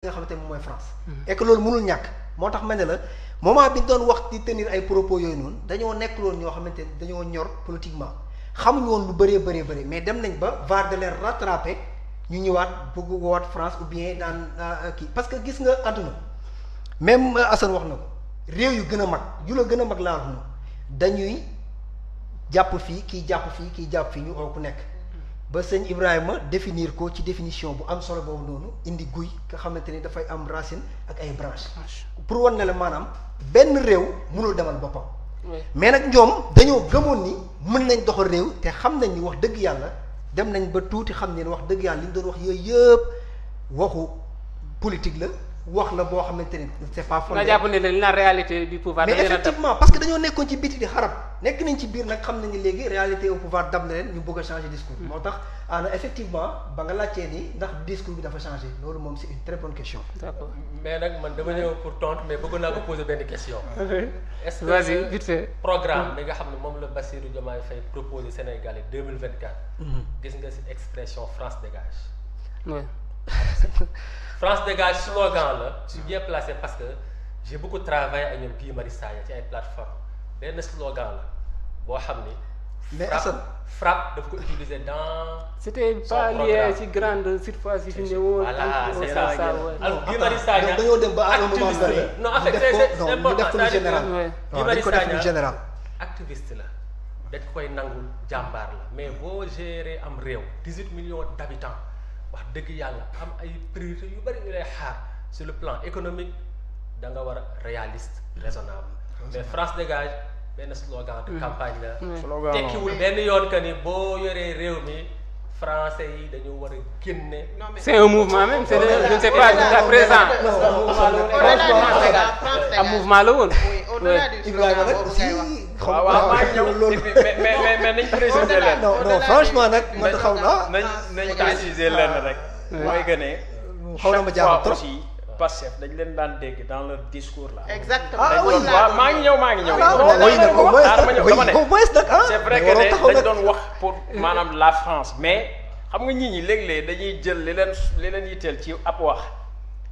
nga xamante ne moom mooy France. et que loolu mënul ñàkk moo tax ma ne la moment bi ñu doon wax di tenir ay propos yooyu noonu dañoo nekk loon ñoo xamante ne dañoo ñor politiquement xamuñu woon lu bëree bëri mais dem nañ ba VAR de leen rattraper ñu ñëwaat bëgg woowaat France ou bien daan kii parce que gis nga àdduna même Assane wax na ko réew yu gën a mag yu la gën a mag laa wax moom dañuy jàpp fii kii jàpp fii kii jàpp fii ñu oo ku nekk. ba sëñ Ibrahima définir ko ci définition bu am solo boobu noonu indi guy nga xamante ni dafay am racine ak ay branches pour wan ne la maanaam benn réew mënul demal boppam. mais nag ñoom dañoo gëmoon ni mën nañ doxal réew te xam nañ ni wax dëgg yàlla dem nañ ba tuuti xam ne wax dëgg yàlla li ñu doon wax yooyu yëpp waxu politique la wax la boo xamante ni c'est pas fondé. nga jàpp ne la réalité du pouvoir. mais effectivement parce que dañoo nekkoon ci biti di xarab nekk nañ ci biir nag xam nañu léegi réalité au pouvoir dab na leen ñu bëgg a changer discours. moo tax effectivement ba nga laajtee ni ndax discours bi dafa changer loolu moom c'est une très bonne question. d'accord mais nag man dama ñëw pour tontu mais bëggoon naa ko poser benn question. est-ce vas-y que vite fait. programme bi nga xam ne moom la Bassirou Diomaye Faye proposé Sénégalais 2024. gis nga ci expression France dégage. oui. France dégage slogan la je suis bien placé parce que j'ai beaucoup travaillé ak ñoom Guy Marius Sagna ci ay plateformes benn slogan la boo xam ni. mais Assane frappe daf ko utiliser dans. c'était pas lié ci grande surface yi fi ñëwoon. voilà c'est ça ouais. alors Guy Marius Sagna dañoo dem ba à un moment donné non en fait c'est ñu def ko lu général. Guy Marius Sagna général. activiste la dañ koy nangul jàmbaar la mais boo gérer am réew 18 millions d'habitants wax dëgg yàlla am ay priorités yu bari ñu lay xaar sur le plan économique da nga war a réaliste raisonnable mais France dégage benn slogan de campagne la tekkiwul benn yoon que ni boo yoree réew mi français yi dañu war a génne. c'est un mouvement même c'est je ne sais pas jusqu'à présent. un mouvement la woon. Ibrahima nag aussi. waaw maa ngi ñëw mais nañ préciser leen. non franchement nag man xaw naa. nañ préciser leen rek. mooy que ne. xaw na ma jaaxal trop aussi Pastef dañ leen daan dégg dans leur discours là. exactement ah oui waaw maa ngi ñëw. c'est vrai que ne dañ doon wax pour maanaam la France mais xam nga nit ñi léeg-léeg dañuy jël li leen yitteel ci ab wax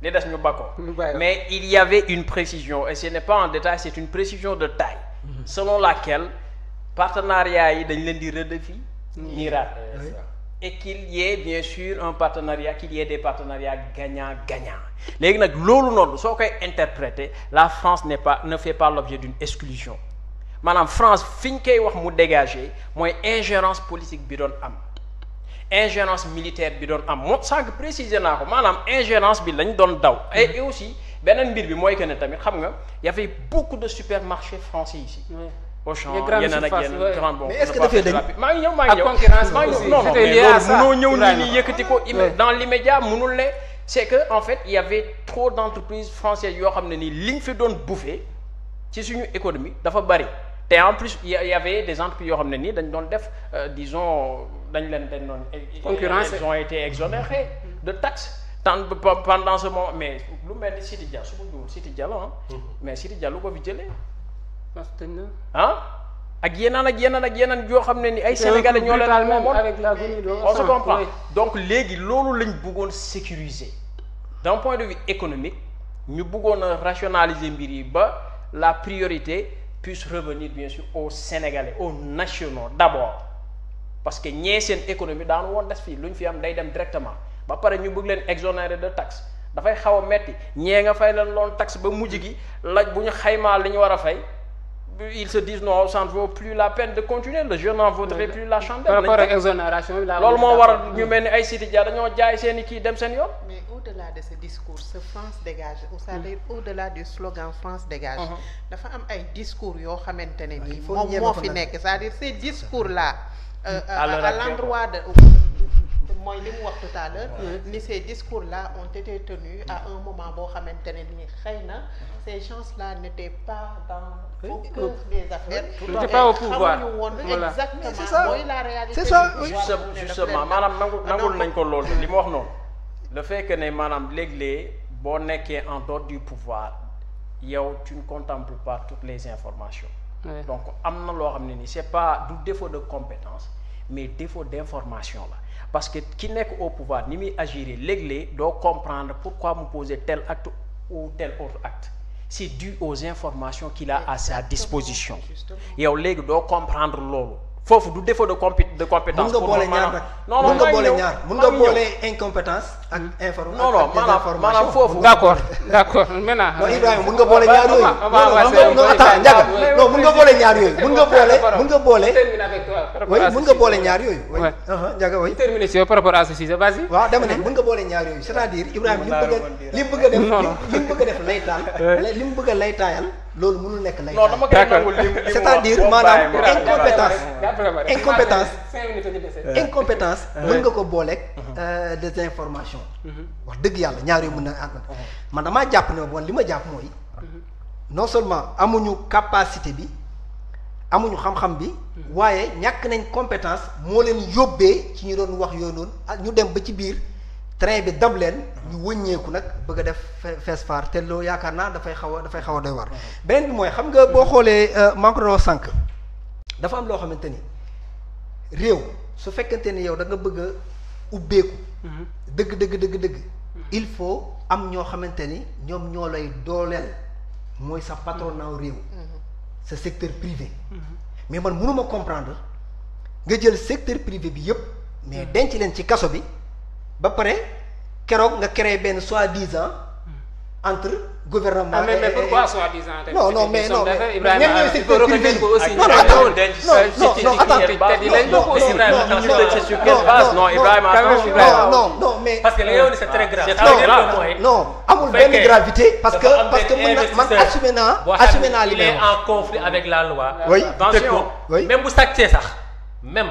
li des ñu bakko mais il y avait une précision et ce n'est pas en détail c'est une précision de taille selon laquelle partenariat yi dañ leen di redéfiniraat et qu'il y ait bien sûr un partenariat qu'il y ait des partenariats gagnant-gagnant léegi nag loolu noonu soo koy interpréter la France ne fait pas l'objet d'une exclusion maanaam France fi ñu koy wax mu dégager mooy ingérence politique bi doon am ingérence militaire bi doon am moo sànq préciser naa ko maanaam ingérence bi lañ doon daw et aussi beneen mbir bi mooy que ne tamit xam nga y avait beaucoup de supermarchés français ici Auchan yeneen ak yeneen grande bon mais est-ce que dafay dañ maa ngi ñëw concurrence non mais loolu mënoo ñëw nii yëkkati ko dans l'immédiat mënul ne c'est que en fait il y avait trop d'entreprises françaises yoo xam ne nii liñ fi doon bouffer ci suñu économie dafa bari te en plus il y avait des entreprises yoo xam ne nii dañ doon def disons dañ doon concurrence ils ont été exonérés de taxes pendant ce moment mais lu mel ni Sidi Dia su ma juumul Sidi Dia la mais Sidi Dia lu ko fi jëlee ak yeneen yoo xam ne ni ay sénégalais ñoo leen moomoon on se comprend donc léegi loolu lañ bëggoon sécuriser d'un point de vue économique ñu bëggoon a rationaliser mbir yi ba la priorité puisse revenir bien sûr aux sénégalais aux nationaux d'abord parce que ñee seen économie daanu woon des fii lu ñu fi am day dem directement ba pare ñu bëgg leen exonérer de taxe dafay xaw a metti ñee nga fay leen loon taxe ba mujj gi laaj bu ñu xaymaa li ñu war a fay ils se disent non ça ne vaut plus la peine de continuer le jeu n'en vaudrait plus la chandelle. par rapport ak exonération bi loolu moo waral ñu mel ni ay Sidi Dia dañoo jaay seen i kii dem seen yoon. mais au-delà de ce discours ce France dégage c'est-à-dire au-delà du slogan France dégage. dafa am ay discours yoo xamante ne nii. moom moo fi nekk c'est-à-dire ces discours là. à l'endroit de. mooy li mu wax tout à l'heure ni ces discours là ont été tenus à un moment boo xamante ne nii xëy na ces gens là n'étaient pas dans au cœur des affaires n'étaient pas au pouvoir xamuñu woon exactement mooy la réalité c'est ça justement maanaam nangul nañ ko loolu li ma wax noonu le fait que ne maanaam léeg-léeg boo nekkee en dehors du pouvoir yow tu ne contemples pas toutes les informations donc am na loo xam ne ni c'est pas du défaut de compétence mais défaut d'information la parce que ki nekk au pouvoir ni muy agir léeg-léeg doo comprendre pourquoi mu poser tel acte ou tel autre acte c'est dû aux informations qu'il a à sa disposition yow léegi doo comprendre loolu foofu du défaut de compétence. mun nga boole ñaar nag mun nga boole ñaar mun nga boole incompétence ak information. non maanaam foofu. d'accord maintenant. non Ibrahima mun nga boole ñaar yooyu. non attends Ndiaga non mun nga boole ñaar yooyu mun nga boole. oui mun nga boole ñaar yooyu. oui Ndiaga oui. terminer si par rapport à ce sujet vas-y. waaw dama ne mun nga boole ñaar yooyu c'est-à-dire Ibrahima li mu bëgg a def laytaal li mu bëgg a laytaayal loolu mënul nekk laytaal. non dama koy nangul c'est-à-dire maanaam incompétence mën nga ko booleeg des informations wax dëgg yàlla ñaar yu mën na ànd man damaa jàpp ne bon li ma jàpp mooy non seulement amuñu capacité bi amuñu xam-xam bi waaye ñàkk nañ compétence moo leen yóbbee ci ñu doon wax yooyu noonu ak ñu dem ba ci biir train bi dab leen ñu wëññeeku nag bëgg a def fees faar te loolu yaakaar naa dafay xaw a doy war beneen bi mooy xam nga boo xoolee maa ngi ko doon sànq dafa am loo xamante ni réew su fekkente ni yow da nga bëgg a ubbeeku dëgg il faut am ñoo xamante ni ñoom ñoo lay dooleel mooy sa patronat réew sa secteur privé mais man mënuma comprendre nga jël secteur privé bi yépp mais denc leen ci kaso bi ba pare keroog nga créé benn soi-disant entre gouvernement mais pourquoi soi-disant non mais Ibrahima il faut reconnaître ko aussi non mais parce que li nga wax ni c'est très grave non amul benn gravité parce que man assumé naa li il est en conflit avec la loi oui même bu sàccee sax même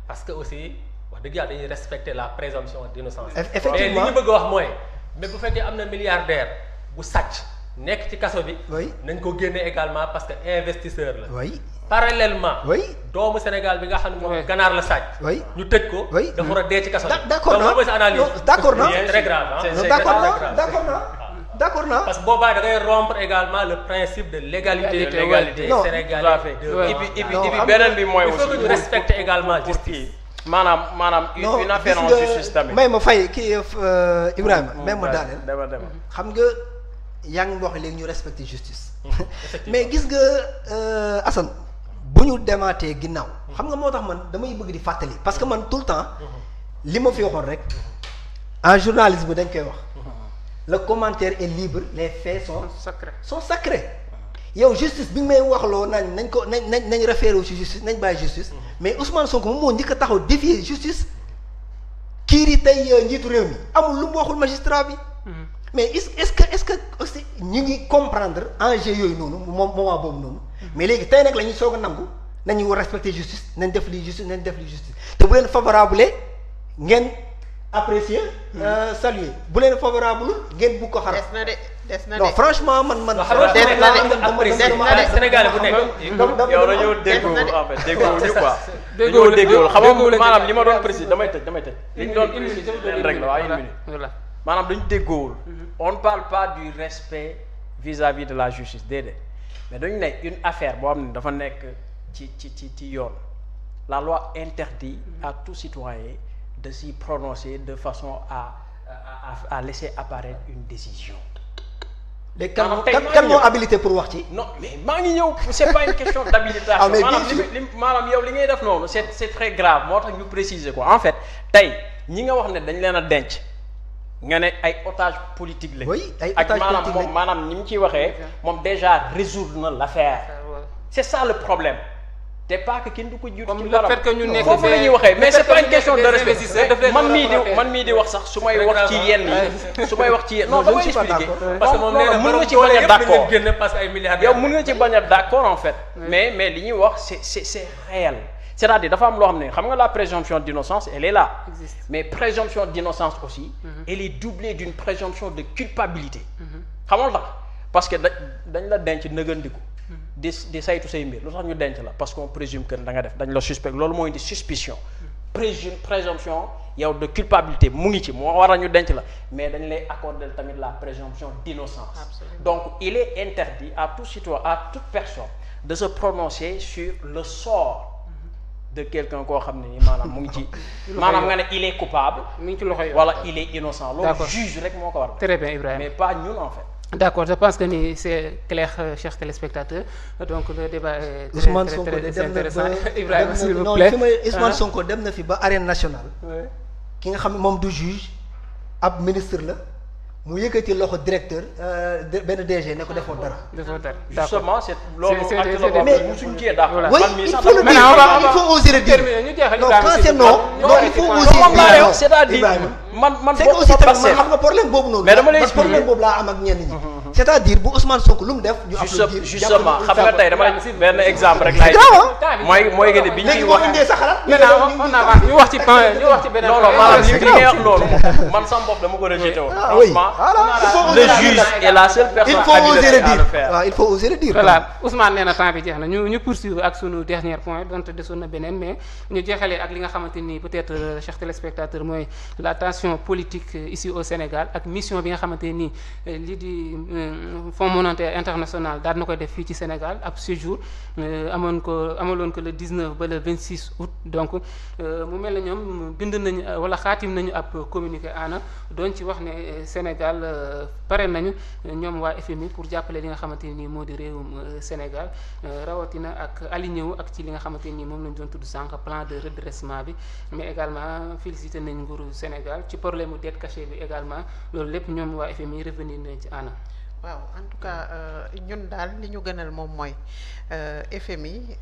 parce que aussi dëgg yàlla dañuy respecter la présomption d'innocence. effectivement mais li ñu bëgg a wax mooy mais bu fekkee am na milliardaire bu sàcc nekk ci kaso bi. oui nañ ko génne également parce que investisseur la. oui parallèlement. oui doomu Sénégal bi nga xam ne moom ganaar la sàcc. oui ñu tëj ko. oui dafa war a dee ci kaso bi. d'accord donc mooy sa analyse. d'accord na c'est très grave d'accord na parce que boobaa da ngay rompre également le principe de l'égalité sénégalaise. et puis beneen bi mooy il faut que ñu respecter également justice. maanaam une affaire en justice tamit. may ma fay kii Ibrahima may ma daaneel. xam nga yaa ngi wax léegi ñu respecter justice. mais gis nga Assane bu ñu demaatee ginnaaw. xam nga moo tax man damay bëgg di fàttali parce que man tout le temps li ma fi waxoon rek en journalisme dañ koy wax. le commentaire est libre les faits sont sacrés. yow justice bi nga may waxloo nañ référé wu ci justice nañ bàyyi justice mais Ousmane Sonko moom moo njëkk a taxaw défier justice kii di tey njiitu réew mi amul lu mu waxul magistrat bi mais est-ce que aussi ñu ngi comprendre enjeu yooyu noonu moom moment boobu noonu mais léegi tey nag la ñuy soog a nangu nañu war respecter justice nañ def lii justice te bu leen favorable ngeen apprécier saluer bu leen favorable ngeen bugg ko xaar des na de non franchement man Sénégalais bu nekk yow dañoo déggoo en fait déggoo quoi déggoo xam nga maanaam li ma doon précis damay tëj li ñu doon rek la waaye une minute maanaam dañu déggoowul on ne parle pas du respect vis-à-vis de la justice déedéet mais dañu ne une affaire boo xam ne dafa nekk ci yoon la loi interdit à tout citoyen de s'y prononcer de façon à laisser apparaître une décision. léegi kan moo habilité pour wax ci. non mais maa ngi ñëw c'est pas une question d'habilitation. maanaam yow li ngay def noonu c'est très grave moo tax ñu préciser ko en fait tey ñi nga wax ne dañ leen a denc nga ne ay otages politiques lañ. oui ay otages politiques lañ ak maanaam ni mu ciy waxee moom déjà résoudre na l'affaire. c'est ça le problème. te pas que kenn du ko jiitu ci dara fait que ñu nekk foofu la ñuy waxee mais c'est pas une question de respect man mii di wax sax su may wax ci yenn yi su may wax ci yenn non damay expliquer parce que moom nee na mën nga ci bañ a d'accord parce que ay milliards yow mën nga ci bañ a d'accord en fait mais li ñuy wax c'est réel c'est-à-dire dafa am loo xam ne xam nga la présomption d'innocence elle est là mais présomption d'innocence aussi elle est doublée d'une présomption de culpabilité xam nga tax parce que dañ la denc nëgëndiku di saytu say mbir lu tax ñu denc la parce qu'on présume que da nga def dañ la suspect loolu mooy indi suspicion présomption yow de culpabilité mu ngi ci moo war a ñu denc la mais dañ lay accorder tamit la présomption d'innocence. Absolument. Donc il est interdit à tout citoyen à toute personne de se prononcer sur le sort de quelqu'un koo xam ne ni maanaam mu ngi ci maanaam nga ne il est coupable mi ngi ci loxo yi wala il est innocent loolu juge rek moo ko war très bien Ibrahima mais pas ñun en fait. D'accord, je pense que c'est clair, chers téléspectateurs. Donc le débat est très, Ousmane très, Sonko très, très intéressant. Ibrahima s'il vous plaît. Ousmane Sonko dem na fi ba arène nationale. ki nga xam ne moom du juge ab ministre la mu yëkkati loxo directeur benn DG ne ko defoo dara. defoo dara justement c'est loolu mais suñ kii d'accord. oui il faut le dire il faut oser le dire. non quand c'est non il faut oser le dire. c'est-à-dire man c'est que aussi tamit man xam nga problème boobu noonu. mais dama lay expliquer problème boobu laa am ak ñenn ñi. c'est-à-dire bu Ousmane Sonko lu mu def. ñu applaudir justement xam nga tey dama lay benn exemple rek laay. mooy que ni bi ñuy wax indee sa xalaat. ñu wax ci beneen. non non maanaam li ngay wax loolu man sama bopp dama ko rejeté woon. franchement le juge est la seule personne habilitée à le faire. waaw il faut oser le dire. voilà Ousmane nee na temps bi jeex na ñu poursuivre ak sunu dernier point donte desoon na beneen mais ñu jeexalee ak li nga xamante ni peut-être chers téléspectateurs mooy la tension politique ici au Sénégal ak mission bi nga xamante ni lii di Fonds monétaire international daal na koy def fii ci Sénégal ab séjour amaloon ko le 19 ba le 26 août donc mu mel na ñoom bind nañu wala xaatim nañu ab communiqué ana doon ci wax ne Sénégal pare nañu ñoom waa FMI pour jàppale li nga xamante ni moo di réewum Sénégal rawatina ak aligné wu ak ci li nga xamante ni moom lañ doon tudd sànq plan de redressement bi mais également félicité nañ nguuru Sénégal ci problème mu dette cachée bi également loolu lépp ñoom waa FMI revenir nañ ci ana. waaw en tout cas ñun daal li ñu gënal moom mooy FMI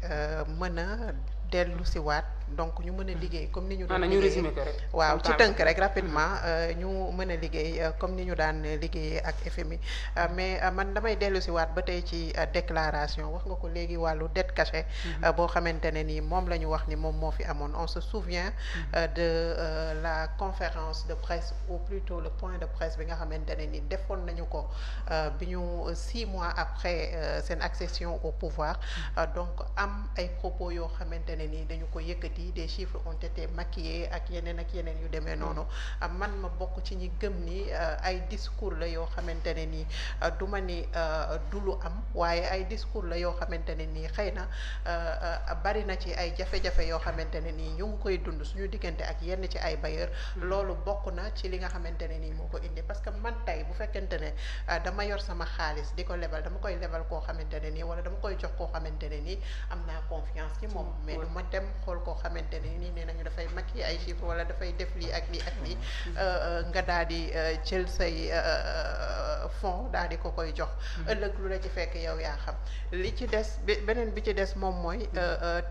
mën a dellu si waat donc ñu mën a liggéey comme ni ñu daan ñu résumé ko rek waaw ci tënk rek rapidement ñu mën a liggéey comme ni ñu daan liggéeyee ak FMI mais man damay dellu si waat ba tey ci déclaration wax nga ko léegi wàllu dette cachée boo xamante ne ni moom la ñu wax ni moom moo fi amoon on se souvient de la conférence de presse ou plutôt le point de presse bi nga xamante ne ni defoon nañu ko bi ñu 6 mois après seen accession au pouvoir donc am ay propos yoo xamante ne ni dañu ko yëkkati des chiffres ont été maquillés ak yeneen yu demee noonu man ma bokk ci ñi gëm ni ay discours la yoo xamante ne ni du ma ni du lu am waaye ay discours la yoo xamante ne nii xëy na bari na ci ay jafe-jafe yoo xamante ne nii ñu ngi koy dund suñu diggante ak yenn ci ay bailleurs loolu bokk na ci li nga xamante ne nii moo ko indi parce que man tey bu fekkente ne dama yor sama xaalis di ko lebal dama koy lebal koo xamante ne nii wala dama koy jox koo xamante ne nii am naa confiance ci moom mais du ma dem xool koo xamante ne nii nee nañu dafay maquiller ay chiffres wala dafay def lii ak lii ak lii nga daal di jël say fonds daal di ko koy jox ëllëg lu la ci fekk yow yaa xam li ci des beneen bi ci des moom mooy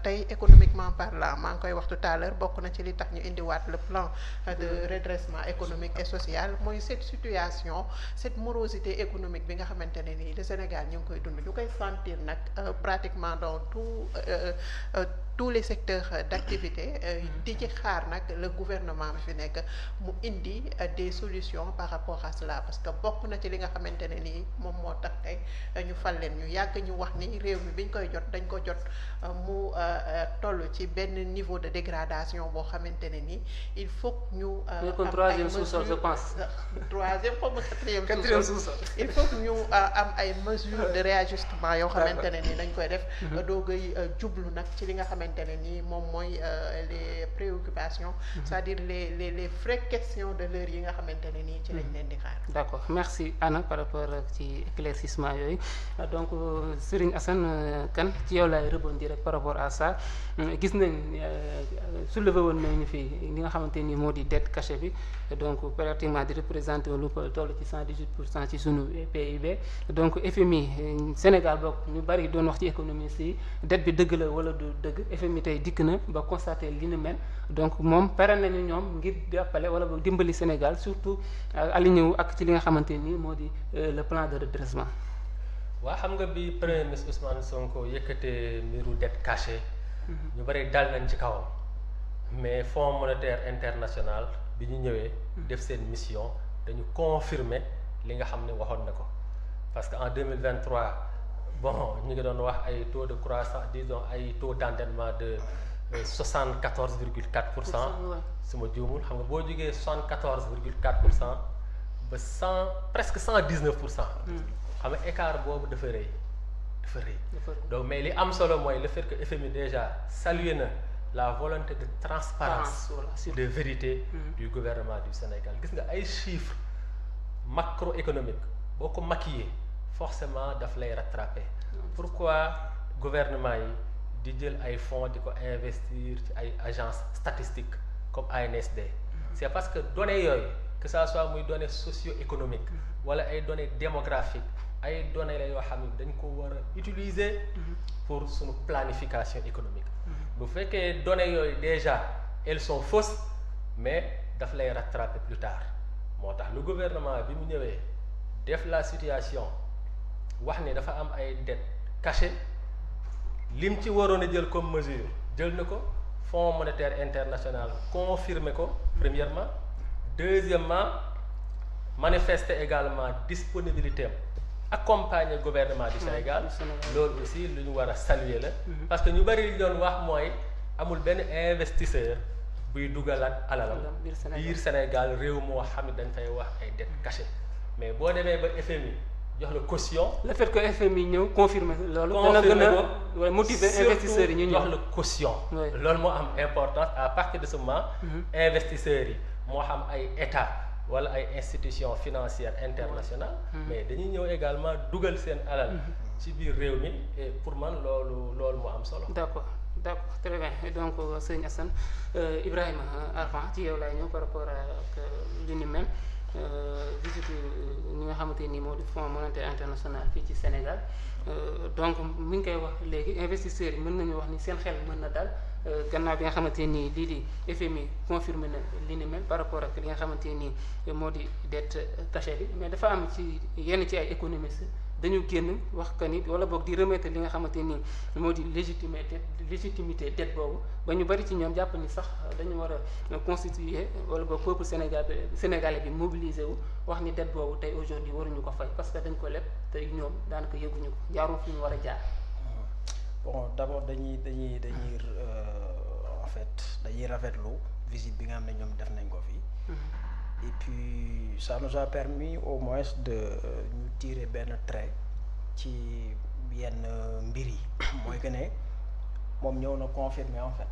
tey économiquement parlant maa ngi koy wax tout à l'heure bokk na ci li tax ñu indiwaat le plan de redressement économique et social mooy cette situation cette morosité économique bi nga xamante ne nii le Sénégal ñu ngi koy dund ñu koy sentir nag pratiquement dans tous les secteurs d'activité di ci xaar nag le gouvernement bi fi nekk mu indi des solutions par rapport à cela parce que bokk na ci li nga xamante ne nii moom moo tax tey ñu fal leen ñu yàgg ñu wax ni réew mi biñ koy jot dañ ko jot mu toll ci benn niveau de dégradation boo xamante ne nii il faut que ñu am troisième sous-sol je pense troisième xaw ma quatrième sous-sol il faut que ñu am ay mesures de réajustement yoo xamante ne nii dañ koy def doogay jublu nag ci li nga xamante ne nii moom mooy les préoccupations c'est-à-dire les vraies questions de l'heure yi nga xamante ne nii ci lañ leen di xaar. D'accord merci Anna par rapport ci éclaircissement yooyu donc Serigne Assane Kane ci yow laay rebondir rek par rapport à ça gis nañ soulevé woon nañu fii li nga xamante ni moo di dette cachée bi donc pratiquement di représenter lu toll ci 118% ci sunu PIB donc FMI Sénégal bokk ñu bari doon wax ci économie si dette bi dëgg la wala du dëgg FMI tey dikk na ba constater li ni mel donc moom pare nañu ñoom ngir jàppale wala dimbali Sénégal surtout aligné wu ak ci li nga xamante ni moo di le plan de redressement. waa xam nga bi premier ministre Ousmane Sonko yëkkatee mbiru dette cachée ñu bari dal nañ ci kawam mais Fonds monétaire international bi ñu ñëwee def seen mission dañu confirmer li nga xam ne waxoon na ko parce que en 2023 bon ñu ngi doon wax ay taux de croissance disons ay taux d'endettement de 74,4% su ma juumul xam nga boo jógee 74,4% ba presque 119%. xam nga écart boobu dafa rëy. donc mais li am solo mooy le fait que FMI déjà salué na la volonté de transparence de vérité du gouvernement du Sénégal gis nga ay chiffres macroéconomiques boo ko maquillé forcément daf lay rattraper pourquoi gouvernement yi di jël ay fonds di ko investir ci ay agences statistiques comme ANSD c'est parce que données yooyu que ça soit muy données socio-économiques wala ay données démographiques ay données la yoo xam ne dañ ko war a utiliser pour suñu planification économique bu fekkee données yooyu déjà elles sont fausses mais daf lay rattraper plus tard moo tax le gouvernement bi mu ñëwee def la situation wax ni dafa am ay dettes cachées lim ci waroon a jël comme mesure jël na ko Fonds monétaire international confirmé ko premièrement deuxièmement manifester également disponibilité am accompagner gouvernement du Sénégal loolu aussi lu ñu war a saluer la parce que ñu bari li doon wax mooy amul benn investisseur buy dugalaat alalam biir Sénégal réew moo xam ne dañ fay wax ay dettes cachées mais boo demee ba FMI jox la caution. Le fait que FMI ñëw confirmer loolu. dana gën a motiver investisseurs yi ñu jox la caution. loolu moo am importance à partir de ce moment. investisseurs yi moo xam ay état wala ay institutions financières internationales. mais dañuy ñëw également dugal seen alal. ci biir réew mi et pour man loolu moo am solo. D'accord très bien donc sëñ Assane Ibrahima Arfan ci yow laay ñëw par rapport ak li ni mel. visite ñi nga xamante ni moo di Fonds monétaire international fii ci Sénégal donc mi ngi koy wax léegi investisseurs yi mën nañu wax ni seen xel mën na dal gannaaw bi nga xamante nii lii di FMI confirmé na li ni mel par rapport ak li nga xamante nii moo di dette cachée bi mais dafa am ci yenn ci ay économistes dañu génn wax que ni wala boog di remettre li nga xamante nii moo di légitimité dette boobu ba ñu bari ci ñoom jàpp ni sax dañu war a constituer wala boog peuple sénégalais bi mobiliser wu wax ni dette boobu tey aujourd'hui waruñu ko fay parce que dañ ko leb te ñoom daanaka yëguñu ko jaarul fi ñu war a jaar. Bon d'abord dañuy en fait dañuy rafetlu visite bi nga xam ne ñoom def nañ ko fii. Et puis ça nous a permis au moins de ñu tirer benn trait ci yenn mbir yi mooy que ne moom ñëw na confirmer en fait